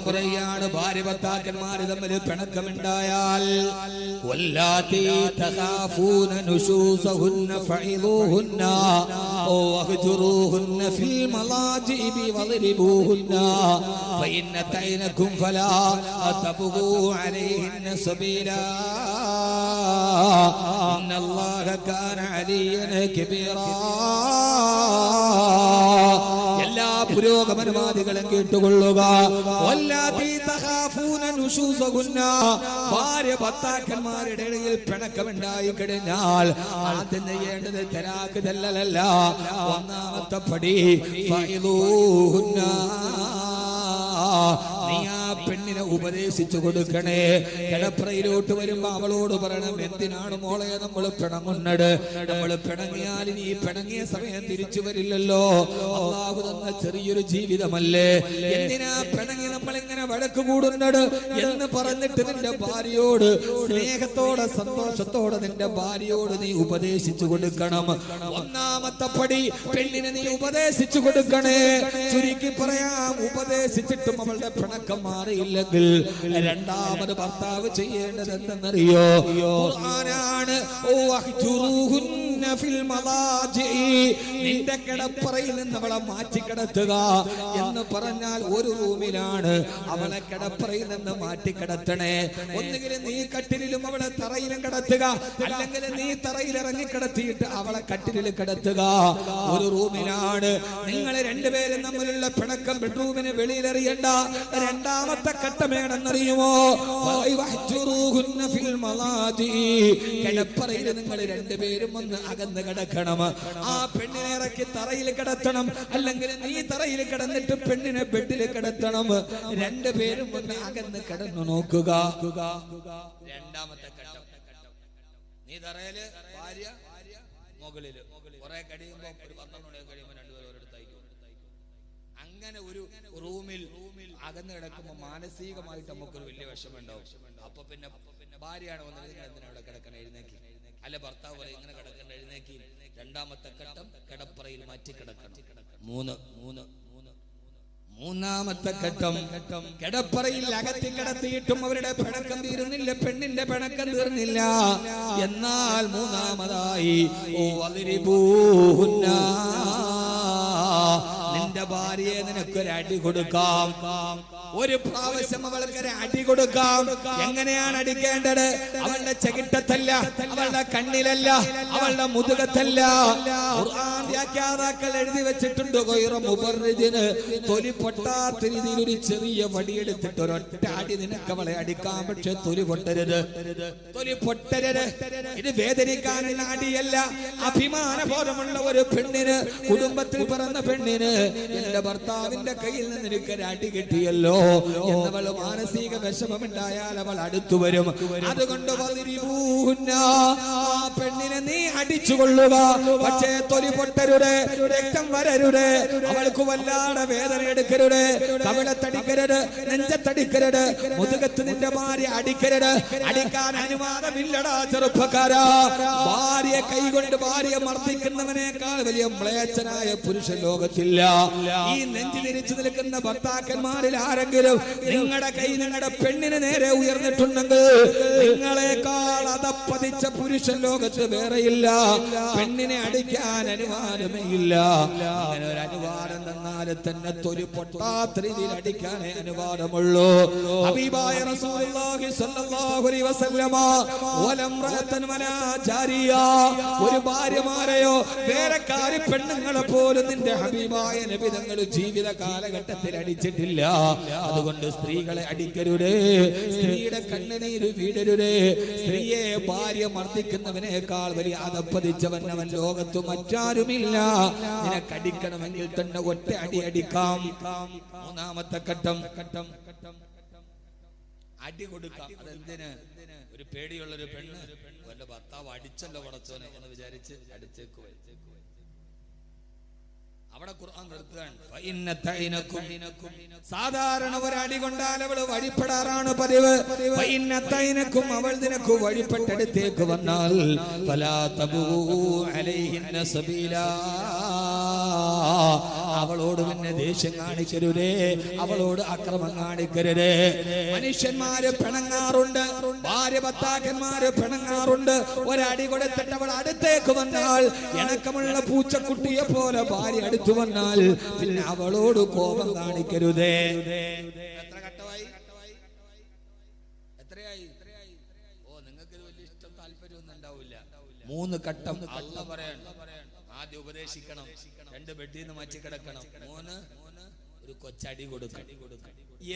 പറയുകയാണ്, ഭാര്യ ഭർത്താക്കന്മാർ തമ്മിൽ പിണക്കമുണ്ടായാൽ വല്ലാത്തി തഖാഫൂന നുശൂസഹുന്ന ഫഇദൂഹുന്ന വഹ്ജുറൂഹുന്ന ഫിൽ മലാജിഇ വദ്രിബൂഹുന്ന ഫഇന്ന തൈനകും ഫലാ തബ്ഗൂ അലൈഹിന്ന സബീലാ ഇന്നല്ലാഹ കാന അലിയൻ കബീറാ. എല്ലാ പുരോഗമനവാദികളും കേട്ടുകൊള്ളുക. ഭാര്യ ഭർത്താക്കന്മാരുടെ ഇടയിൽ പിണക്കമുണ്ടായി കഴിഞ്ഞാൽ ആദ്യം ചെയ്യേണ്ടത് തലാഖ് ചെല്ലലല്ല, ഒന്നാമത്തെ പടി ഫഇദൂഹുന്ന. നീ ആ പെണ്ണിനെ ഉപദേശിച്ചു കൊടുക്കണേ. കിടപ്പറയിലോട്ട് വരുമ്പോ അവളോട് പറയണം, എന്തിനാണ് മോളെ നമ്മൾ പിണങ്ങുന്നത്? നമ്മൾ പിണങ്ങിയാൽ നീ പിണങ്ങിയ സമയം തിരിച്ചു വരില്ലല്ലോ. അല്ലാഹു തന്ന ചെറിയൊരു ജീവിതമല്ലേ, എന്തിനാ പിണങ്ങി നമ്മളിങ്ങനെ വഴക്ക് കൂടുന്നത് എന്ന് പറഞ്ഞിട്ട് നിന്റെ ഭാര്യയോട് സ്നേഹത്തോടെ സന്തോഷത്തോടെ നിന്റെ ഭാര്യയോട് നീ ഉപദേശിച്ചു കൊടുക്കണം. ഒന്നാമത്തെ പടി പെണ്ണിനെ നീ ഉപദേശിച്ചു കൊടുക്കണേ. ചുരുക്കി പറയാം, ഉപദേശിച്ചിട്ടും അവളുടെ പിണക്കം മാറിയില്ലെങ്കിൽ രണ്ടാമത് ഭർത്താവ് ചെയ്യേണ്ടത് എന്തെന്നറിയോ? ഖുർആനാണ്. നിന്റെ കിടപ്പറയിൽ നിന്ന് അവളെ മാറ്റി കിടത്തുക എന്ന് പറഞ്ഞാൽ ഒരു റൂമിലാണ് അവളെ കിടപ്പറയിൽ നിന്ന് മാറ്റി കിടത്തണേ. ഒന്നുകിൽ നീ കട്ടിലും അവളെ തറയിലും കിടത്തുക, അല്ലെങ്കിൽ നീ തറയിൽ ഇറങ്ങി കിടത്തിയിട്ട് അവളെ കട്ടിലിൽ കിടത്തുക. ഒരു റൂമിലാണ്. നിങ്ങൾ രണ്ടുപേരും തമ്മിലുള്ള പിണക്കം ബെഡ്റൂമിന് വെളിയിലെറിയണ്ട. രണ്ടാമത്തെ ഘട്ടമേണെന്നറിയുമോ? കിടപ്പറയിൽ നിങ്ങൾ രണ്ടുപേരും ഒന്ന് അകന്ന് കിടക്കണം. ആ പെണ്ണിനെ ഇറക്കി തറയിൽ കിടത്തണം, അല്ലെങ്കിൽ നീ തറയിൽ കിടന്നിട്ട് പെണ്ണിനെ ബെഡിൽ കിടത്തണം. രണ്ടുപേരും ഒന്ന് അകന്ന് കിടന്നു നോക്കുക. രണ്ടാമത്തെ ഘട്ടം, നീ തറയില്, ഭാര്യ മുകളില്. കുറെ കഴിയുമ്പോ ഒരു 12 മണി കഴിയുമ്പോ രണ്ടുപേരും ഒരിടത്തായിരിക്കും. അങ്ങനെ ഒരു റൂമിൽ അകന്ന് കിടക്കുമ്പോ മാനസികമായിട്ട് നമുക്കൊരു വലിയ വിഷമുണ്ടാവും. അപ്പൊ പിന്നെ ഭാര്യയാണ് വന്നത്, എന്തിനാ അവിടെ കിടക്കണം, എഴുന്നേക്കി. അല്ല ഭർത്താവ് പറയും ഇങ്ങനെ കിടക്കണ്ട, എഴുന്നേക്കി. രണ്ടാമത്തെ ഘട്ടം കിടപ്പറയിൽ മാറ്റി കിടക്കണം. മൂന്നാമത്തെ ഘട്ടം, കിടപ്പറയിൽ അകത്തി കിടത്തിയിട്ടും അവരുടെ പിണക്കം തീരുന്നില്ല, പെണ്ണിന്റെ പിണക്കം തീർന്നില്ല. എന്നാൽ മൂന്നാമതായി നിന്റെ ഭാര്യയെ നിനക്കൊരു അടി കൊടുക്കാം. ഒരു പ്രാവശ്യം അവൾക്കൊരു അടി കൊടുക്കാം. എങ്ങനെയാണ് അടിക്കേണ്ടത്? അവളുടെ ചെകിട്ടത്തല്ല, അവളുടെ കണ്ണിലല്ല, അവളുടെ മുതുകത്തല്ല. ഖുർആൻ വ്യാഖ്യാതാക്കൾ എഴുതി വെച്ചിട്ടുണ്ട്, തൊലി പൊട്ടാത്ത രീതിയിൽ ഒരു ചെറിയ വടിയെടുത്തിട്ട് ഒരൊറ്റ അടി നിനക്ക് അവളെ അടിക്കാം. പക്ഷെ തൊലി പൊട്ടരുത്. ഇത് വേദനിക്കാനുള്ള അടിയല്ല. അഭിമാനബോധമുള്ള ഒരു പെണ്ണിന്, കുടുംബത്തിൽ പിറന്ന പെണ്ണിന്, എന്റെ ഭർത്താവിന്റെ കയ്യിൽ നിന്ന് എനിക്കൊരു അടി കിട്ടിയല്ലോ എന്നവൾ മാനസിക വിഷമമുണ്ടായാൽ അവൾ അടുത്തു വരും. അതുകൊണ്ട് ആ പെണ്ണിനെ നീ അടിച്ചുകൊള്ളുക. പക്ഷേ തൊലി പൊട്ടരുത്, രക്തം വരരുത്, അവൾക്ക് വല്ലാതെ വേദന എടുക്കരുത്, കവിളത്തടിക്കരുത്, നെഞ്ചത്തടിക്കരുത്, മുതുകത്ത് നിന്റെ ഭാര്യ അടിക്കരുത്. അടിക്കാൻ അനുവാദമില്ലടാ ചെറുപ്പക്കാരാ. ഭാര്യ കൈകൊണ്ട് ഭാര്യ മർദ്ദിക്കുന്നവനേക്കാൾ വലിയ മ്ലേച്ഛനായ പുരുഷ ലോകത്തില്ല. ഈ നെഞ്ചിലിരിച്ചു നിൽക്കുന്ന ഭർത്താക്കന്മാരിൽ ആരെങ്കിലും നിങ്ങളുടെ കൈ നിങ്ങളുടെ പെണ്ണിന് നേരെ ഉയർന്നിട്ടുണ്ടെങ്കിൽ നിങ്ങളെക്കാൾ അതപ്പതിച്ച പുരുഷൻ ലോകത്ത് വേറെയില്ല. പെണ്ണിനെ അടിക്കാൻ അനുവാദമേ ഇല്ല. അങ്ങനെ ഒരു അനുവാദം തന്നാൽ തന്നെ തൊലി പൊട്ടാത്ത രീതിയിൽ അടിക്കാനേ അനുവാദമുള്ളൂ. ഹബീബായ റസൂലുള്ളാഹി സ്വല്ലല്ലാഹു അലൈഹി വസല്ലമ വലംറഅതൻ വലാ ജാരിയ, ഒരു ഭാര്യമാരെയോ വേലക്കാരി പെണ്ണുങ്ങളെ പോലും നിന്റെ ഹബീബായ നബി തങ്ങൾ ജീവിത കാലഘട്ടത്തിൽ അടിച്ചിട്ടില്ല. അതുകൊണ്ട് സ്ത്രീകളെ അടിക്കരുതേ, സ്ത്രീയുടെ കണ്ണുനീര് വീടരുതേ. സ്ത്രീയെ ഭാര്യ മർദ്ദിക്കുന്നവനേക്കാൾ വലിയ അതപ്പതിച്ചവൻ അവൻ ലോകത്തു മറ്റാരുമില്ല. നിനക്കടിക്കണമെങ്കിൽ തന്നെ ഒറ്റ അടി അടിക്കാം. മൂന്നാമത്തെ ഘട്ടം അടി കൊടുക്കാം. അതെന്തിന്? ഒരു പേടിയുള്ളൊരു പെണ്ണ് വല്ല ഭർത്താവ് അടിച്ചല്ലോ പടച്ചോനെ എന്ന് വിചാരിച്ച് അടിച്ചേക്ക് വരും. അവിടെ ഖുർആൻ നിർത്തുകയാണ്. സാധാരണ ഒരടി കൊണ്ടാൽ അവൾ വഴിപ്പെടാറാണ് പതിവ്. അവൾ നിനക്ക് വഴിപ്പെട്ടെടുത്തേക്ക് വന്നാൽ അവളോട് പിന്നെ ദേഷ്യം കാണിക്കരുതേ, അവളോട് അക്രമം കാണിക്കരുതേ. മനുഷ്യന്മാര് പിണങ്ങാറുണ്ട്, ഭാര്യ ഭർത്താക്കന്മാര് പിണങ്ങാറുണ്ട്. ഒരടി കൊടുത്തിട്ട് അവൾ അടുത്തേക്ക് വന്നാൽ, ഇണക്കമുള്ള പൂച്ചക്കുട്ടിയെ പോലെ ഭാര്യ അടുത്തു വന്നാൽ പിന്നെ അവളോട് കോപം കാണിക്കരുതേ. എത്ര ഘട്ടമായി? എത്രയായി? ഓ, നിങ്ങൾക്ക് വലിയ ഇഷ്ടം താല്പര്യമൊന്നും ഉണ്ടാവില്ല. 3 ഘട്ടം അല്ലാഹു പറയാൻ. ആദ്യം ഉപദേശിക്കണം, 2 ബെഡിൽ നിന്ന് മാറ്റി കിടക്കണം, 3 ഒരു കൊച്ചടി കൊടുക്കണം.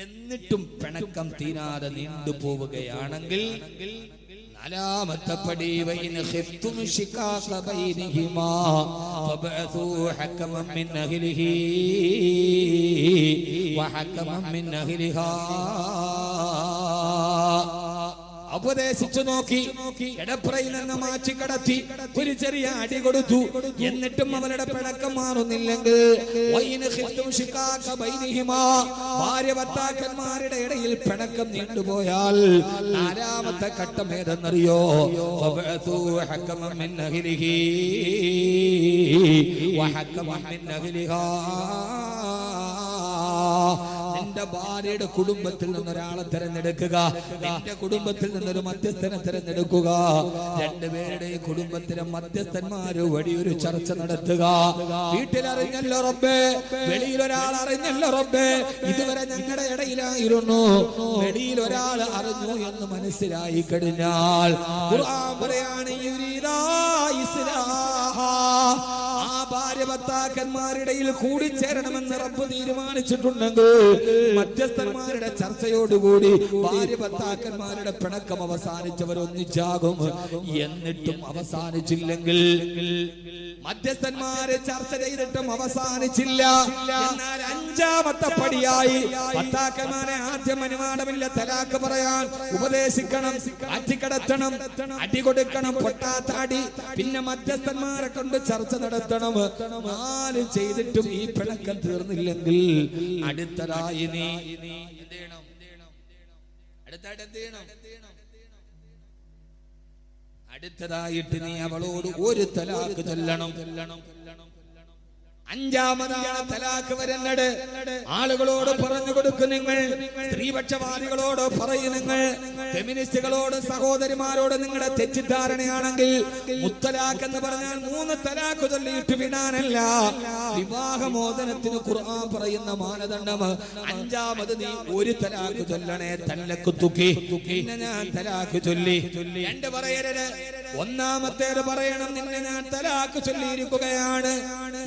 എന്നിട്ടും പിണക്കം തീരാതെ നീണ്ടു പോവുകയാണെങ്കിൽ 4ാമത്തെ പടി വൈൻ ഖിഫ്തും ശിഖാഖ ബൈനഹിമാ ഫബഅസൂ ഹകമൻ മിൻ അഹ്ലിഹി വഹകമൻ മിൻ അഹ്ലിഹാ. ഉപദേശിച്ചു നോക്കി, കിടപ്പറയിൽ നിന്ന് മാറ്റി കടത്തി, ഒരു ചെറിയ അടി കൊടുത്തു. എന്നിട്ടും അവരുടെ പിണക്കം മാറുന്നില്ലെങ്കിൽ ഭാര്യ ഭർത്താക്കന്മാരുടെ ഇടയിൽ പിണക്കം നീണ്ടുപോയാൽ 4ാമത്തെ ഘട്ടം ഏതെന്നറിയോ? നിന്റെ ഭാര്യയുടെ കുടുംബത്തിൽ നിന്നൊരാളെ തിരഞ്ഞെടുക്കുക, നിന്റെ കുടുംബത്തിൽ നിന്നൊരു മധ്യസ്ഥനെ തിരഞ്ഞെടുക്കുക. 2 പേരുടെയും കുടുംബത്തിലെ മധ്യസ്ഥന്മാര് വഴിയൊരു ചർച്ച നടത്തുക. വീട്ടിലറിഞ്ഞല്ലോ റബ്ബേ, വെളിയിൽ ഒരാൾ അറിഞ്ഞല്ലോ റബ്ബേ, ഇതുവരെ ഞങ്ങളുടെ ഇടയിലായിരുന്നു, വെളിയിൽ ഒരാൾ അറിഞ്ഞു എന്ന് മനസ്സിലായി കഴിഞ്ഞാൽ ഖുർആൻ പറയാണ്, ആ ഭാര്യ ഭർത്താക്കന്മാരിടയിൽ കൂടിച്ചേരണമെന്ന് റബ്ബ് തീരുമാനിച്ചിട്ടുണ്ടെങ്കിൽ മധ്യസ്ഥന്മാരുടെ ചർച്ചയോടുകൂടി ഭാര്യ ഭർത്താക്കന്മാരുടെ പിണക്കം അവസാനിച്ചവർ ഒന്നിച്ചാകും. എന്നിട്ടും അവസാനിച്ചില്ലെങ്കിൽ, മധ്യസ്ഥന്മാരെ ചർച്ച ചെയ്തിട്ടും അവസാനിച്ചില്ല, എന്നാൽ 5ാമത്തെ പടിയായി ഭർത്താക്കന്മാരെ ആദ്യം അനുവാദമില്ല തലാക്ക് പറയാൻ ഉപദേശിക്കണം, ആറ്റിക്കടത്തണം, അടി കൊടുക്കണം, പൊട്ടാത്താടി, പിന്നെ മധ്യസ്ഥന്മാരെ കൊണ്ട് ചർച്ച നടത്തണം. 4 ചെയ്തിട്ടും ഈ പിണക്കം തീർന്നില്ലെങ്കിൽ അടുത്തതായി നീ എന്ത് ചെയ്യണം? അടുത്തായിട്ട് എന്ത് ചെയ്യണം? അടുത്തതായിട്ട് നീ അവളോട് ഒരു തലാക്ക് ചൊല്ലണം. 5ാമതാണ് തലാക്ക് വരുന്നത്. ആളുകളോട് പറഞ്ഞു കൊടുക്കും നിങ്ങൾ, സ്ത്രീപക്ഷവാദികളോട് പറയും നിങ്ങൾ, ഫെമിനിസ്റ്റുകളോട്, സഹോദരിമാരോട് നിങ്ങളുടെ തെറ്റിദ്ധാരണയാണെങ്കിൽ മുത്തലാഖ് എന്ന് പറഞ്ഞാൽ 3 തലാക്ക് ചൊല്ലിയിട്ട് വിടാനല്ല. വിവാഹമോചനത്തിന് ഖുർആൻ പറയുന്ന മാനദണ്ഡം 5ാമത് നീ ഒരു തലാക്ക് ചൊല്ലണേ. തല്ലക്ക് തുക്കി, പിന്നെ ഞാൻ തലാക്ക് ചൊല്ലി. 2 പറയരുത്. 1ാമത്തേത് പറയണം, നിന്നെ ഞാൻ തലാക്ക് ചൊല്ലിയിരിക്കുകയാണ്.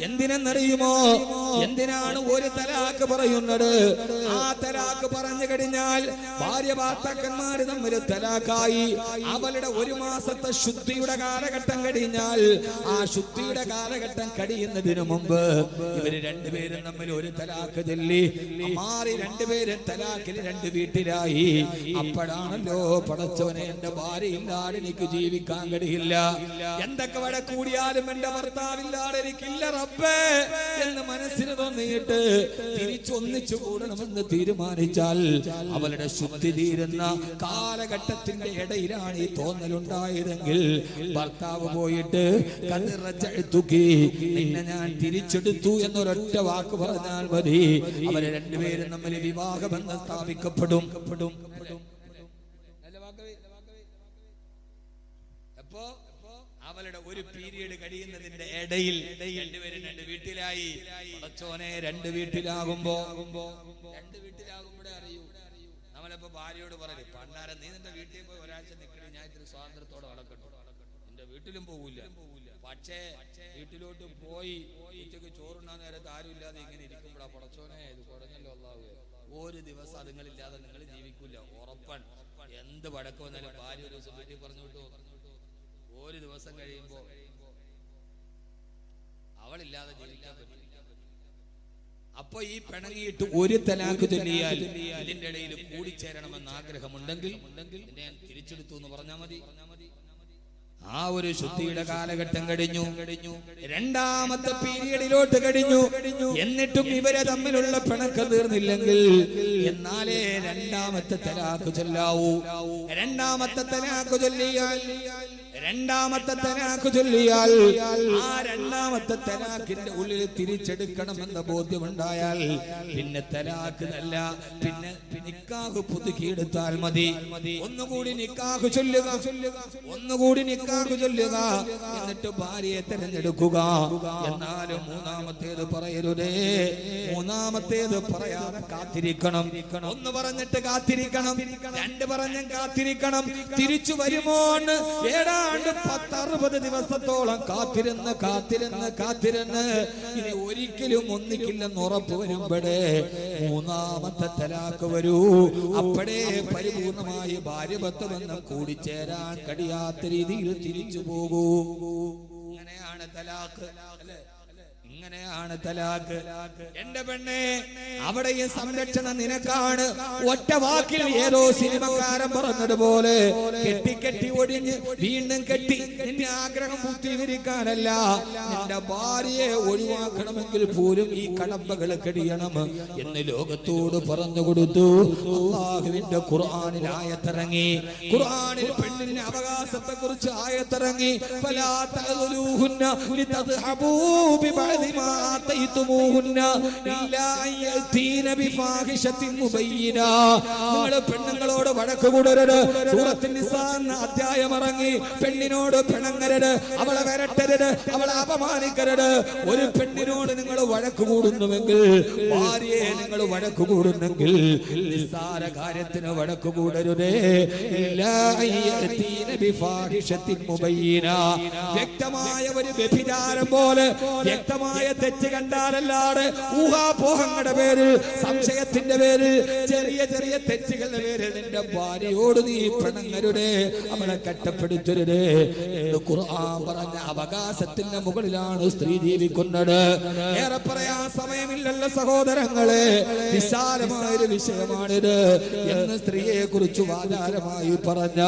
എന്തിനെന്നറിയുമോ? എന്തിനാണ് ഒരു തലാക്ക് പറയുന്നത്? ആ തലാക്ക് പറഞ്ഞു കഴിഞ്ഞാൽ ഭാര്യ ഭർത്താക്കന്മാര് തമ്മിൽ തലാക്കായി. അവളുടെ 1 മാസത്തെ ശുദ്ധിയുടെ കാലഘട്ടം കഴിഞ്ഞാൽ, ആ ശുദ്ധിയുടെ കാലഘട്ടം കഴിയുന്നതിന് മുമ്പ് ഇവര് 2 പേരും തമ്മിൽ ഒരു തലാക്ക് ചൊല്ലി മാറി 2 പേരും തലാക്കിൽ 2 വീട്ടിലായി. അപ്പോഴാണല്ലോ പടച്ചവനെ, എന്റെ ഭാര്യ ഇല്ലാതെ എനിക്ക് ജീവിക്കാൻ കഴിയില്ല, എന്തൊക്കെ വട കൂടിയാലും എന്റെ ഭർത്താവില്ലാതെ എനിക്കില്ല റബ്ബേ എന്ന് മനസ്സിന് തോന്നിയിട്ട് തിരിച്ചൊന്നിച്ചു കൂടണമെന്ന് തീരുമാനിച്ചാൽ അവളുടെ ശുദ്ധി തീരുന്ന കാലഘട്ടത്തിന്റെ ഇടയിലാണ് ഈ തോന്നലുണ്ടായതെങ്കിൽ ഭർത്താവ് പോയിട്ട് കതിറച്ചെടുത്തുക്കി, നിന്നെ ഞാൻ തിരിച്ചെടുത്തു എന്നൊരൊറ്റ വാക്ക് പറഞ്ഞാൽ മതി, അവരെ 2 പേരും തമ്മിൽ വിവാഹബന്ധം സ്ഥാപിക്കപ്പെടും. അപ്പോ അവളുടെ ഒരു പീരീഡ് കഴിയുന്നതിന്റെ ഇടയിൽ 2 പേരും 2 വീട്ടിലായി. പടച്ചോനെ, 2 വീട്ടിലാകുമ്പോഴേ അറിയൂ. നമ്മളിപ്പോ ഭാര്യയോട് പറയും, പണ്ടാരം നീ നിന്റെ വീട്ടിൽ പോയി ഒരാഴ്ച നിൽക്കണേ, ഞാൻ ഇത്തിരി സ്വാതന്ത്ര്യത്തോടെ വളർക്കട്ടു. നിന്റെ വീട്ടിലും പോവില്ല. പക്ഷേ വീട്ടിലോട്ട് പോയി ഉച്ചക്ക് ചോറുണ്ടാകുന്ന നേരത്ത് ആരും ഇല്ലാതെ ഇങ്ങനെ ഇരിക്കുമ്പോഴാ പടച്ചോനെ ഇത് കുറഞ്ഞല്ലോ അല്ലാഹുവേ, ഒരു ദിവസം അതുങ്ങളില്ലാതെ നിങ്ങൾ ജീവിക്കൂല, ഉറപ്പൻ. എന്ത് വഴക്ക് വന്നാലും ഭാര്യ ഒരു ദിവസം വീട്ടിൽ പറഞ്ഞു വിട്ടു, ഒരു ദിവസം കഴിയുമ്പോ അവളില്ലാതെ ജീവിക്കാൻ പറ്റും. അപ്പൊ ഈ പിണങ്ങിയിട്ട് ഒരു തലാക്ക് ചൊല്ലിയാൽ ഇതിന്റെ ഇടയിൽ കൂടിച്ചേരണമെന്ന് ആഗ്രഹമുണ്ടെങ്കിൽ ഞാൻ തിരിച്ചെടുത്തു എന്ന് പറഞ്ഞാൽ മതി. ആ ഒരു ശുദ്ധിയുടെ കാലഘട്ടം കഴിഞ്ഞു, 2ാമത്തെ പീരീഡിലോട്ട് കഴിഞ്ഞു. എന്നിട്ടും ഇവരെ തമ്മിലുള്ള പിണക്കം തീർന്നില്ലെങ്കിൽ എന്നാലേ 2ാമത്തെ തലാക്ക് ചൊല്ലാവൂ. 2ാമത്തെ തലാക്ക് ചൊല്ലിയാൽ രണ്ടാമത്തെ തലാഖ് ചൊല്ലിയാൽ ആ രണ്ടാമത്തെ തലാഖിന്റെ ഉള്ളിൽ തിരിച്ചെടുക്കണമെന്ന ബോധ്യമുണ്ടായാൽ പിന്നെ തലാഖ് അല്ല, പിന്നെ നിക്കാഹ് പുതുക്കിയെടുത്താൽ മതി. ഒന്നുകൂടി നിക്കാഹ് ചൊല്ലുക, ഒന്നുകൂടി നിക്കാഹ് ചൊല്ലുക, എന്നിട്ട് ഭാര്യയെ തെരഞ്ഞെടുക്കുക. എന്നാലും മൂന്നാമത്തേത് പറയരുതേ, മൂന്നാമത്തേത് പറയാതെ കാത്തിരിക്കണം. ഒന്ന് പറഞ്ഞിട്ട് കാത്തിരിക്കണം, രണ്ട് പറഞ്ഞ് കാത്തിരിക്കണം. തിരിച്ചു വരുമോ എന്ന് ഏതാണ്ട് 10-60 ദിവസത്തോളം കാത്തിരുന്ന് കാത്തിരുന്ന് കാത്തിരുന്ന് ഇനി ഒരിക്കലും ഒന്നിക്കില്ലെന്ന് ഉറപ്പ് വരുമ്പോഴേ മൂന്നാമത്തെ തലാഖ് വരൂ. അപ്പോഴേ പരിപൂർണമായി ഭാര്യഭർത്തൃബന്ധം കൂടിച്ചേരാൻ കഴിയാത്ത രീതിയിൽ തിരിച്ചു പോകൂ. ഇങ്ങനെയാണ് തലാഖ്, ഇങ്ങനെയാണ് തലാഖ്. എന്റെ പെണ്ണെ, അവിടെ ഈ സംരക്ഷണം നിനക്കാണ്. ഒറ്റ വാക്കിൽ ഏതോ സിനിമക്കാരൻ പറഞ്ഞതുപോലെ കെട്ടി കെട്ടി ഒഴിഞ്ഞ് വീണ്ടും കെട്ടി നിന്റെ ആഗ്രഹം പൂർത്തീകരിക്കാനല്ല, നിന്റെ ഭാര്യയെ ഒഴിവാക്കണമെങ്കിൽ പോലും ഈ കടമ്പകൾ കഴിയണം എന്ന് ലോകത്തോട് പറഞ്ഞു കൊടുത്തു. അല്ലാഹുവിന്റെ ഖുർആനിൽ ആയത്തിറങ്ങി. ഖുർആനിൽ പെണ്ണിന്റെ അവകാശത്തെ കുറിച്ച് ആയത്തിറങ്ങി. ഫലാ തഅദുലൂഹുന്ന ലിതദ്ഹബൂ ബിബഅദി മാ ആതൈതുമൂഹുന്ന ഇല്ലാ അയതീന ബിഫാഹിശത്തിൻ മുബയ്യിന. നിങ്ങൾ പെണ്ണുങ്ങളോട് വഴക്ക് കൂടരുത്. സൂറത്തുൻ നിസാ എന്ന അധ്യായം ഇറങ്ങി. പെണ്ണിനോട് പിണങ്ങരുത്, അവളെ വരട്ടരുത്, അവളെ അപമാനിക്കരുത്. ഒരു പെണ്ണിനോട് നിങ്ങൾ വഴക്ക് കൂടുന്നുവെങ്കിൽ, ഭാര്യയെ നിങ്ങൾ വഴക്ക് കൂടുന്നെങ്കിൽ നിസ്സാര കാര്യത്തിന് വഴക്ക് കൂടരുതേ. ഇല്ലാ അയതീന ബിഫാഹിശത്തിൻ മുബയ്യിന. വ്യക്തമായ ഒരു വ്യഭിചാരം പോലെ വ്യക്തമായ തെറ്റ് കണ്ടാലല്ലാതെ ഊഹാപോഹങ്ങളുടെ പേരിൽ, സംശയത്തിന്റെ പേരിൽ, ചെറിയ ചെറിയ തെറ്റുകളുടെ പേരിൽ നിന്റെ ഭാര്യയോട് നീ പിണങ്ങരുതേ, അവളെ കട്ടപ്പെടുത്തരുതേ. ഖുർആൻ പറഞ്ഞ അവകാശത്തിന്റെ മുകളിലാണ് സ്ത്രീ ജീവിക്കുന്നത്. ഏറെ പറയാൻ സമയമില്ലല്ലോ സഹോദരങ്ങളെ, വിശാലമായൊരു വിഷയമാണിത് എന്ന് സ്ത്രീയെ കുറിച്ച് വാചാരമായി പറഞ്ഞ,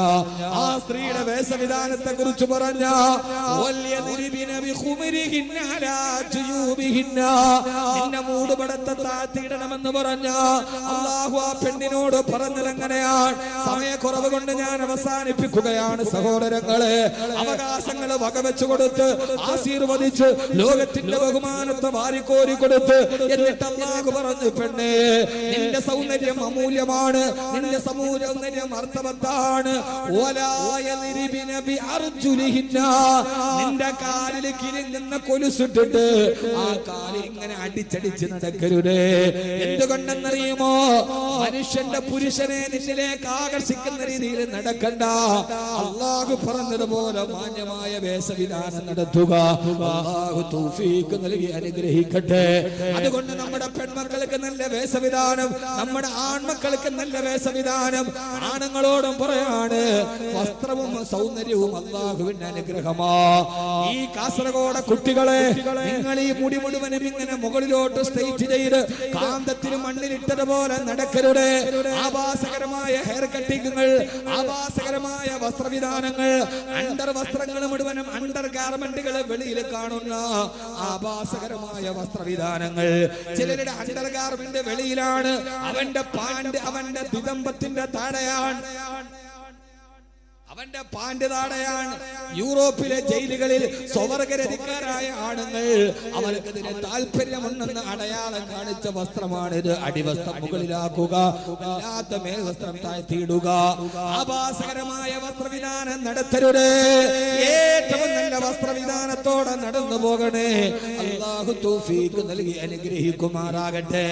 ആ സ്ത്രീയുടെ വേഷവിധാനത്തെ കുറിച്ച് പറഞ്ഞ, നിന്നെ മൂടുപടത്തെ താഴ്ത്തിയിടണമെന്ന് പറഞ്ഞ അല്ലാഹു ആ പെണ്ണിനോട് പറഞ്ഞത് എങ്ങനെയാണ്? സമയക്കുറവ് കൊണ്ട് ഞാൻ അവസാനിപ്പിക്കുകയാണ് സഹോദരങ്ങളെ. അവകാശങ്ങൾ വകവെച്ചു കൊടുത്ത് ആശീർവദിച്ച് ലോകത്തിന്റെ ബഹുമാനത്തെ വാരിക്കോരി കൊടുത്ത് എന്നിട്ട് അല്ലാഹു പറഞ്ഞു, പെണ്ണേ, നിന്റെ സൗന്ദര്യം അമൂല്യമാണ്, നിന്റെ സൗന്ദര്യം അർത്ഥവത്താണ്. നിന്റെ കാലിൽ കിരിങ്ങുന്ന കൊലുസിട്ടിട്ട് ആ കാലിൽ ഇങ്ങനെ അടിച്ചടിച്ച് നടക്കരുതേ. എന്തുകൊണ്ടെന്നറിയുമോ? മനുഷ്യന്റെ പുരുഷനെ നിന്നിലേക്ക് ആകർഷിക്കുന്ന രീതിയിൽ നടക്കണ്ട. അല്ലാഹു പറഞ്ഞതുപോലെ മാന്യമായ വേഷവിധാനം നടത്തുക. അല്ലാഹു തൗഫീഖ് നൽകി അനുഗ്രഹിക്കട്ടെ. അതുകൊണ്ട് നമ്മുടെ പെൺമക്കൾക്ക് നല്ല വേഷവിധാനം, നമ്മുടെ ആൺമക്കൾക്ക് നല്ല വേഷവിധാനം. ആണുങ്ങളോടും പറയാണ്, വസ്ത്രവും സൗന്ദര്യവും അല്ലാഹുവിന്റെ അനുഗ്രഹമാ. ഈ കാസർഗോഡ് കുട്ടികളെ, നിങ്ങൾ ഈ മുടി മുഴുവനും ഇങ്ങനെ മുകളിലോട്ട് സ്ട്രെയിറ്റ് ചെയ്ത് കാന്തത്തിന് മണ്ണിലിട്ടതുപോലെ നടക്കരുത്. ആഭാസകരമായ ഹെയർ കട്ടിങ്ങുകൾ, ആഭാസകരമായ വസ്ത്രവിധാനങ്ങൾ, അണ്ടർ വസ്ത്രങ്ങൾ മുഴുവനും അണ്ടർ ഗാർമെന്റുകൾ വെളിയിൽ കാണുന്ന ആഭാസകരമായ വസ്ത്രവിധാനങ്ങൾ. ചിലരുടെ അണ്ടർ ഗാർമെന്റ് വെളിയിലാണ്, അവന്റെ പാന്റ് അവന്റെ ദിദംബത്തിന്റെ താഴെയാണ്, അവന്റെ പാന്റ് താടയാണ്. യൂറോപ്പിലെ ജയിലുകളിൽ സ്വവർഗരതിക്കാരായ ആണുങ്ങൾ അവർക്കതിന് താല്പര്യമുണ്ടെന്ന് അടയാളം കാണിച്ച വസ്ത്രമാണിത്. അടിവസ്ത്രം മുകളിലാക്കുക, അല്ലാത്ത മേൽവസ്ത്രം താഴ്ത്തിയിടുക. ആഭാസകരമായ വസ്ത്രവിധാനം നടത്തരുത്. ഏറ്റവും നല്ല വസ്ത്രവിധാനത്തോടെ നടന്നു പോകണേ. അല്ലാഹു തൗഫീഖ് നൽകി അനുഗ്രഹിക്കുമാറാകട്ടെ.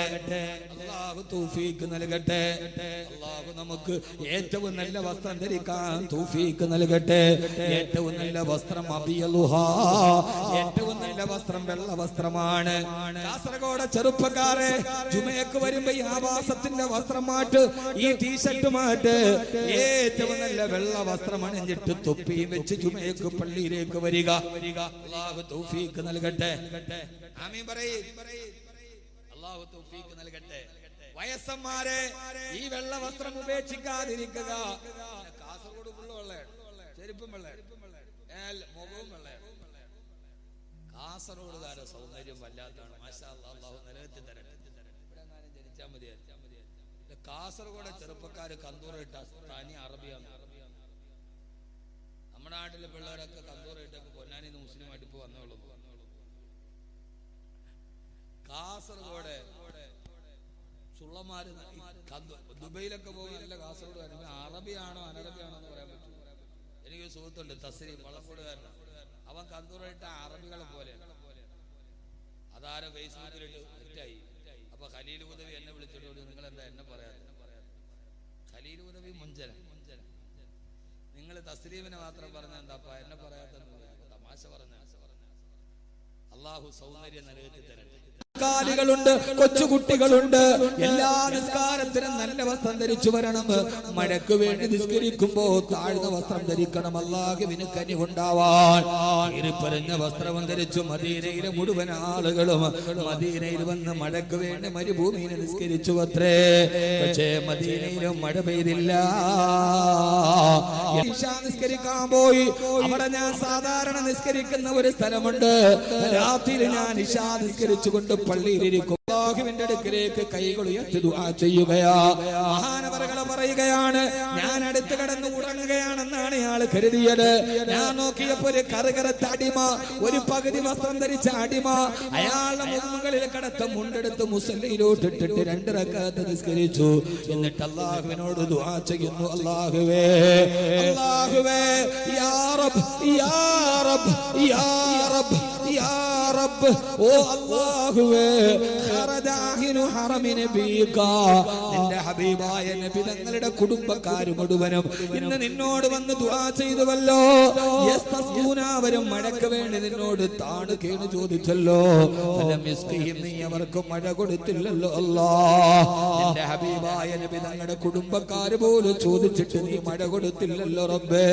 അല്ലാഹു തൗഫീഖ് നൽകട്ടെ. അല്ലാഹു നമുക്ക് ഏറ്റവും നല്ല വസ്ത്രം ധരിക്കാൻ തൗഫീഖ് നൽകട്ടെ. ഏറ്റവും നല്ല വസ്ത്രം അബിയലുഹാ, ഏറ്റവും നല്ല വസ്ത്രം വെള്ള വസ്ത്രമാണ്. കാസർഗോഡ് ചെറുപ്പക്കാരെ, ജുമയ്ക്ക് വരുമ്പോ ഈ ആവാസത്തിന്റെ വസ്ത്രം മാറ്റ്, ഈ ടീഷർട്ട് മാറ്റ്. ഏറ്റവും നല്ല വെള്ള വസ്ത്രം അണിഞ്ഞിട്ട് തൊപ്പിയും വെച്ച് ജുമയ്ക്ക് പള്ളിയിലേക്ക് വരിക. അല്ലാഹു തൗഫീഖ് നൽകട്ടെ. ആമീൻ പറയ്. അല്ലാഹു തൗഫീഖ് നൽകട്ടെ. വയസ്സന്മാരെ, ഈ വെള്ള വസ്ത്രം ഉപേക്ഷിക്കാതിരിക്കുക. കാസർഗോഡ് ഫുള്ള് വെള്ളയാണ്, ചെരുപ്പും വെള്ളയാണ്, മുഖവും വെള്ളയാണ്. കാസർഗോഡുകാരുടെ സൗന്ദര്യം വല്ലാത്താണ്. മാഷാ അല്ലാഹ്, അല്ലാഹു നിലനിർത്തി തരട്ടെ. ഇവിടെ എങ്ങാനും ജനിച്ചാൽ മതിയായിരുന്നു. കാസർഗോഡ് ചെറുപ്പക്കാര് കന്തൂർ ഇട്ട തനി അറബിയാണ്. നമ്മുടെ നാട്ടിലെ പിള്ളേരൊക്കെ തന്തൂറായിട്ടൊക്കെ പൊന്നാനിന്ന് മുസ്ലിമായിട്ട് ഇപ്പൊ വന്നോളൂ. കാസർഗോഡ് ചുള്ളന്മാര് ദുബൈയിലൊക്കെ പോയി നല്ല കാസർഗോഡ് വരുമ്പോ അറബിയാണോ അനറബിയാണോ എന്ന് പറയാൻ പറ്റും. എനിക്ക് സുഹൃത്തുണ്ട് തസ്രീം വള്ളക്കോടുകാരനാണ്. അവൻ കന്തൂറായിട്ട് അറബികളെ പോലെ അതാരെ ഫേസ്ബുക്കിലിട്ട് തെറ്റായി. അപ്പൊ ഖലീൽ ഉദവി എന്നെ വിളിച്ചിട്ട് നിങ്ങൾ എന്താ എന്നെ പറയാതെ? ഖലീൽ ഉദവി മുഞ്ചന നിങ്ങൾ തസ്രീമിനെ മാത്രം പറഞ്ഞ എന്താപ്പ എന്നെ പറയാത്ത തമാശ പറഞ്ഞ. അള്ളാഹു സൗന്ദര്യം നിലനിർത്തി തരട്ടെ. കാലികളുണ്ട്, കൊച്ചുകുട്ടികളുണ്ട്. എല്ലാ നിസ്കാരത്തിനും നല്ല വസ്ത്രം ധരിച്ചു വരണം. മഴയ്ക്ക് വേണ്ടി നിസ്കരിക്കുമ്പോ താഴ്ന്ന വസ്ത്രം ധരിക്കണം. അല്ലാഹുവിന് കനിവുണ്ടാവാൻ ഇരിപ്പറഞ്ഞ വസ്ത്രം ധരിച്ചു മദീനയിലെ മുഴുവൻ ആളുകളും മദീനയിൽ വന്ന് മഴയ്ക്ക് വേണ്ടി മരുഭൂമിയിൽ നിസ്കരിച്ചു അത്രേ. പക്ഷേ മദീനയിലും മഴ പെയ്തില്ല. നിസ്കരിക്കാൻ പോയി. അവിടെ ഞാൻ സാധാരണ നിസ്കരിക്കുന്ന ഒരു സ്ഥലമുണ്ട്. രാത്രി ഞാൻ ഇശാ നിസ്കരിച്ചുകൊണ്ട് പള്ളിയിലിരിക്കും. അല്ലാഹുവിന്റെ അടുക്കലേക്ക് കൈകൾ ഉയർത്തി ദുആ ചെയ്യുകയാ. മഹാനവറുകൾ പറയുകയാണ്, ഞാൻ അടുത്ത് കിടന്ന് ഉറങ്ങുകയാണെന്നാണ് ഇയാൾ കരുതിയത്. ഞാൻ നോക്കിയപ്പോ ഒരു കറുകറുത്ത അടിമ, ഒരു പകുതി വസ്ത്രം ധരിച്ച അടിമ അയാളുടെ മുകളിൽ കിടത്ത മുണ്ടെടുത്ത് മുസല്ലയിലോട്ട് ഇട്ടിട്ട് 2 റക്അത്ത് നിസ്കരിച്ചു. എന്നിട്ട് അല്ലാഹുവിനോട് ദുആ ചെയ്യുന്നു, അല്ലാഹുവേ അല്ലാഹുവേ യാ റബ്ബ് യാ റബ്ബ് യാ റബ്ബ് യാ റബ്ബ് ഓ അല്ലാഹുവേ നിന്റെ ഹബീബായ നബി തങ്ങളുടെ കുടുംബക്കാർ മുഴുവനും ഇന്ന് നിന്നോട് വന്ന് ദുആ ചെയ്തുവല്ലോ. അവരും മഴയ്ക്ക് വേണ്ടി നിന്നോട് താണു കേണു ചോദിച്ചല്ലോ. നീ അവർക്ക് മഴ കൊടുത്തില്ലല്ലോ അല്ലാഹ്. നിന്റെ ഹബീബായ നബി തങ്ങളുടെ കുടുംബക്കാർ പോലും ചോദിച്ചിട്ട് നീ മഴ കൊടുത്തില്ലല്ലോ റബ്ബേ.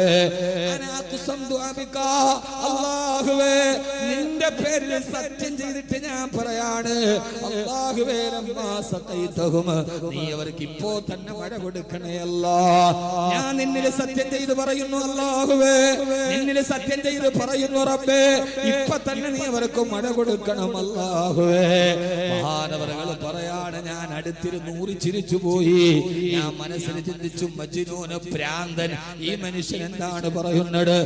അല്ലാഹുവേ നിന്റെ പേരിൽ സത്യം ചെയ്തിട്ട് ഞാൻ പറയാണ്, അല്ലാഹുവേ നീ അവർക്ക് ഇപ്പോ തന്നെ മഴ കൊടുക്കണേ അല്ലാഹ്. ഞാൻ നിന്നിൽ സത്യം ചെയ്ത് പറയുന്നു അല്ലാഹുവേ, നിന്നിൽ സത്യം ചെയ്ത് പറയുന്നു റബ്ബേ, ഇപ്പൊ തന്നെ നീ അവർക്ക് മഴ കൊടുക്കണം അല്ലാഹുവേ. മഹാനവറുകൾ പറയാണ്, ഞാൻ അടുത്തിരുന്ന് ചിരിച്ചു പോയി. ഞാൻ മനസ്സിൽ ചിന്തിച്ചു, മജ്നൂന് പ്രാന്തൻ, ഈ മനുഷ്യൻ എന്താണ് പറയുന്നത്?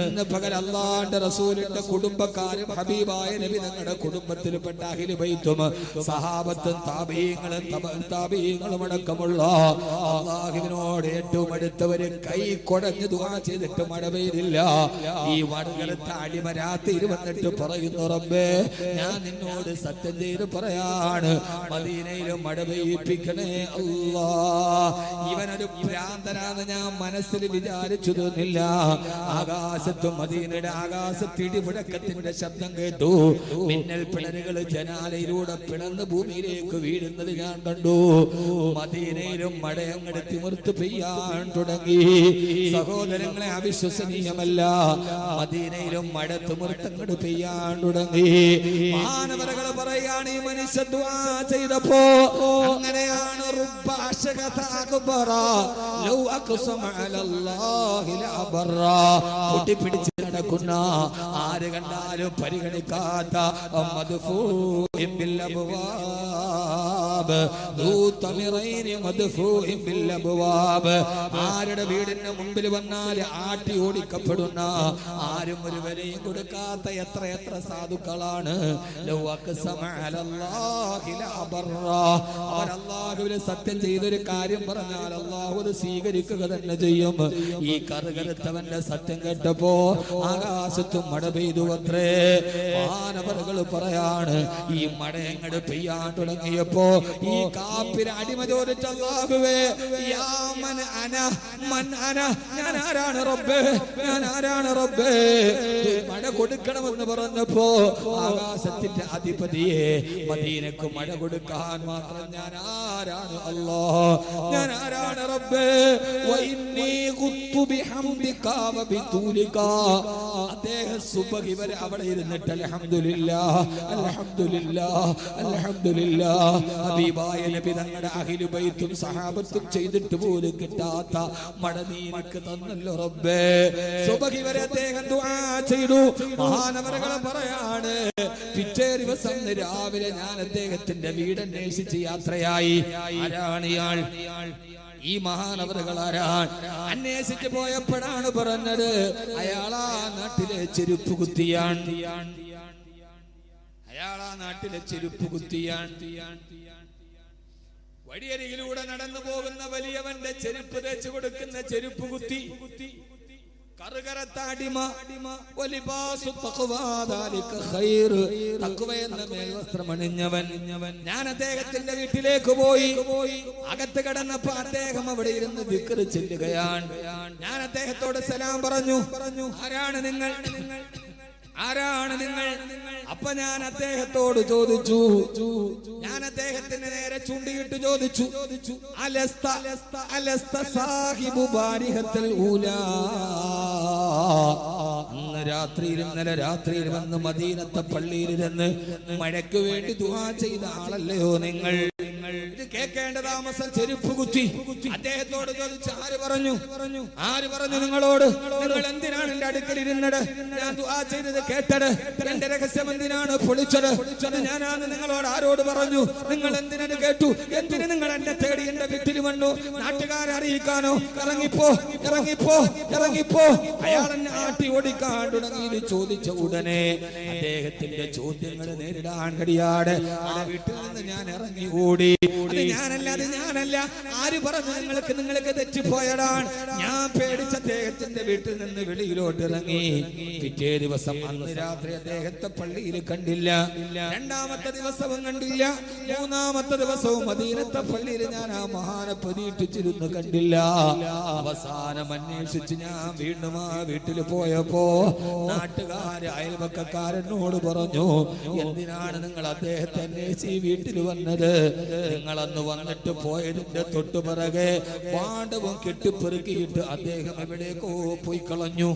ഇന്ന് പകൽ അല്ലാഹുവിന്റെ റസൂലിന്റെ കുടുംബക്കാരും ഹബീബായ നബി തങ്ങളുടെ കുടുംബത്തിൽപ്പെട്ട അഹ്ലു ബൈത്തും സഹാബത്തും താബീങ്ങളും അടക്കമുള്ള അല്ലാഹുവിനോട് ഏറ്റവും അടുത്തവര് കൈ കൊടഞ്ഞ് ദുആ ചെയ്തിട്ട് മഴ പെയ്തില്ല. ഈ വടകരത്തെ അടിമ രാത്രി വന്നിട്ട് പറയുന്നു, റബ്ബേ ഞാൻ നിന്നോട് സത്യം ചെയ്ത് പറയാണ്, മദീനയിലും മഴ പെയ്യിപ്പിക്കണേ അല്ലാഹ്. ഇവനൊരു ഭ്രാന്തനാന്ന് ഞാൻ മനസ്സിൽ വിചാരിച്ചു തോന്നില്ല. ആകാശത്തും മദീനയുടെ ആകാശത്ത് ഇടിമുഴക്കത്തിന്റെ ശബ്ദം കേട്ടു. മിന്നൽ പിണരുകൾ ജനാലയിലൂടെ പിളർന്ന് ഭൂമിയിലേക്ക് വീഴുന്നത് ഞാൻ കണ്ടു. മദീനയിലും മഴയങ്ങട് തിമിർത്ത് പെയ്യാൻ തുടങ്ങി. സഹോദരങ്ങളെ, അവിശ്വസനീയമല്ല, മദീനയിലും മഴ തിമിർത്തങ്ങട് പെയ്യാൻ തുടങ്ങി. മാനവരകൾ പറയുകയാണ്, ഈ മനുഷ്യ ദുആ ചെയ്തപ്പോ അങ്ങനെയാണ് പൊട്ടിപ്പിടിച്ച് നടക്കുന്ന, ആര് കണ്ടാലും പരിഗണിക്കാത്ത ആരുടെ വീടിന് മുമ്പിൽ വന്നാൽ ആട്ടി ഓടിക്കപ്പെടുന്ന, ആരും ഒരു വിലയും കൊടുക്കാത്ത എത്ര എത്ര സാധുക്കളാണ്. അവർ അല്ലാഹുവിനെ സത്യം ചെയ്തൊരു കാര്യം പറഞ്ഞാൽ അല്ലാഹു അത് സ്വീകരിക്കുക തന്നെ ചെയ്യും. ഈ കറുകറുത്തവന്റെ സത്യം കേട്ടപ്പോ ആകാശത്തും മഴ പെയ്തു അത്രേ. മാനവറുകൾ പറയാണ്, ഈ മഴ എങ്ങട് പെയ്യാൻ തുടങ്ങിയപ്പോ ഈ കാപ്പിന് അടിമ ചോദിച്ചു, അല്ലാഹുവേ യാ മൻ അന മൻ അന, ഞാൻ ആരാണ് റബ്ബേ, ഞാൻ ആരാണ് റബ്ബേ, മഴ കൊടുക്കണമെന്ന് പറഞ്ഞപ്പോ ആകാശത്തിന്റെ അധിപതിയെ, മദീനക്ക് മഴ കൊടുക്കാൻ മാത്രം ഞാൻ ആരാണ് അല്ലാഹ്, ഞാൻ ആരാണ് റബ്ബേ. വഇന്നി ഖുത്തു ബിഹംദിക വബിതൂലിക. അദ്ദേഹം സുബ്ഹി വരെ അവിടെ ഇരുന്നിട്ട് അൽഹംദുലില്ലാഹ് അൽഹംദുലില്ലാഹ് അൽഹംദുലില്ലാഹ് ഹബീബായ നബി തങ്ങളുടെ അഹ്ലു ബൈത്തും സഹാബത്തും ചെയ്തിട്ട് പോലും കിട്ടാത്ത മഴ നീ എനിക്ക് തന്നല്ലോ റബ്ബേ. സുബ്ഹി വരെ അദ്ദേഹം ദുആ ചെയ്തു. മഹാനവറുകൾ പറയാണ്, പിറ്റേ ദിവസം രാവിലെ ഞാൻ അദ്ദേഹത്തിന്റെ വീട് അന്വേഷിച്ച് യാത്രയായി. ആരാണ് ഇയാൾ? ഈ മഹാനവറുകൾ ആരാണ്? അന്വേഷിച്ചു പോയപ്പോഴാണ് പറഞ്ഞത് അയാളാ നാട്ടിലെ ചെരുപ്പ് കുത്തിയാണ്. അയാളാ നാട്ടിലെ ചെരുപ്പ് കുത്തിയാണ്. വഴിയരികിലൂടെ നടന്നു പോകുന്ന വലിയവന്റെ ചെരുപ്പ് തേച്ചു കൊടുക്കുന്ന ചെരുപ്പ് കുത്തി. കറുകരത്താടിമ എന്ന മേൽവസ്ത്രമണിഞ്ഞവൻ. ഞാൻ അദ്ദേഹത്തിന്റെ വീട്ടിലേക്ക് പോയി. അകത്ത് കടന്നപ്പോ അദ്ദേഹം അവിടെ ഇരുന്ന് ദിക്ർ ചെല്ലുകയാണ്. ഞാൻ അദ്ദേഹത്തോട് സലാം പറഞ്ഞു. ആരാണ് നിങ്ങൾ? ആരാണ് നിങ്ങൾ? അപ്പൊ ഞാൻ അദ്ദേഹത്തോട് ചോദിച്ചു. ഞാൻ അദ്ദേഹത്തിന് നേരെ ചൂണ്ടിയിട്ട് ചോദിച്ചു, അലസ്ത സാഹിബു ബാരിഹത്തുൽ ഊലാ. അന്ന് രാത്രിയിൽ, ഇന്നലെ രാത്രിയിൽ വന്ന് മദീനത്തെ പള്ളിയിലിരുന്ന് മഴയ്ക്ക് വേണ്ടി ദുആ ചെയ്ത ആളല്ലയോ നിങ്ങൾ? ഇത് കേൾക്കേണ്ട താമസം ചെരുപ്പ് കുത്തി. അദ്ദേഹത്തോട് ചോദിച്ചു, ആര് പറഞ്ഞു? ആര് പറഞ്ഞു നിങ്ങളോട്? നിങ്ങൾ എന്തിനാണ് എന്റെ അടുക്കൽ ഇരുന്നത്? ഞാൻ ദുആ ചെയ്തത് കേട്ടത്, എന്റെ രഹസ്യം എന്തിനാണ് പൊളിച്ചത്? ഞാനാണ് നിങ്ങളോട് ആരോട് പറഞ്ഞു? നിങ്ങൾ എന്തിനത് കേട്ടു? എന്തിന് നിങ്ങൾ എന്നെ തേടി എന്റെ വീട്ടിൽ വന്നു? നാട്ടുകാരെ അറിയിക്കാനോ? ഇറങ്ങിപ്പോ, ഇറങ്ങിപ്പോ, ഇറങ്ങിപ്പോ. അയാൾ എന്നെ ആട്ടി ഓടിക്കാൻ തുടങ്ങി. ചോദിച്ച ഉടനെ അദ്ദേഹത്തിന്റെ ചോദ്യങ്ങൾ നേരിടാൻ കഴിയാതെ ആ വീട്ടിൽ നിന്ന് ഞാൻ ഇറങ്ങി ഓടി. അത് ഞാനല്ല, അത് ഞാനല്ല. ആര് പറഞ്ഞു നിങ്ങൾക്ക്? നിങ്ങൾക്ക് തെറ്റിപ്പോയതാണ്. ഞാൻ പേടിച്ച അദ്ദേഹത്തിന്റെ വീട്ടിൽ നിന്ന് വെളിയിലോട്ട് ഇറങ്ങി. പിറ്റേ ദിവസം അന്ന് രാത്രി അദ്ദേഹത്തെ പള്ളിയിൽ കണ്ടില്ല. രണ്ടാമത്തെ ദിവസവും കണ്ടില്ല. മൂന്നാമത്തെ ദിവസവും മദീനത്തെ പള്ളിയിൽ ഞാൻ ആ മഹാനെ പ്രതീക്ഷിച്ചിരുന്നു, കണ്ടില്ല. അവസാനം അന്വേഷിച്ച് ഞാൻ വീണ്ടും ആ വീട്ടിൽ പോയപ്പോ നാട്ടുകാര്, അയൽവക്കക്കാരനോട് പറഞ്ഞു, എന്തിനാണ് നിങ്ങൾ അദ്ദേഹത്തെ അന്വേഷിച്ച് ഈ വീട്ടിൽ വന്നത്? നിങ്ങളന്ന് വന്നിട്ട് പോയതിന്റെ തൊട്ടുപിറകെ പാണ്ഡവും കെട്ടിപ്പെറുക്കിയിട്ട് അദ്ദേഹം എവിടേക്കോ പോയി കളഞ്ഞു.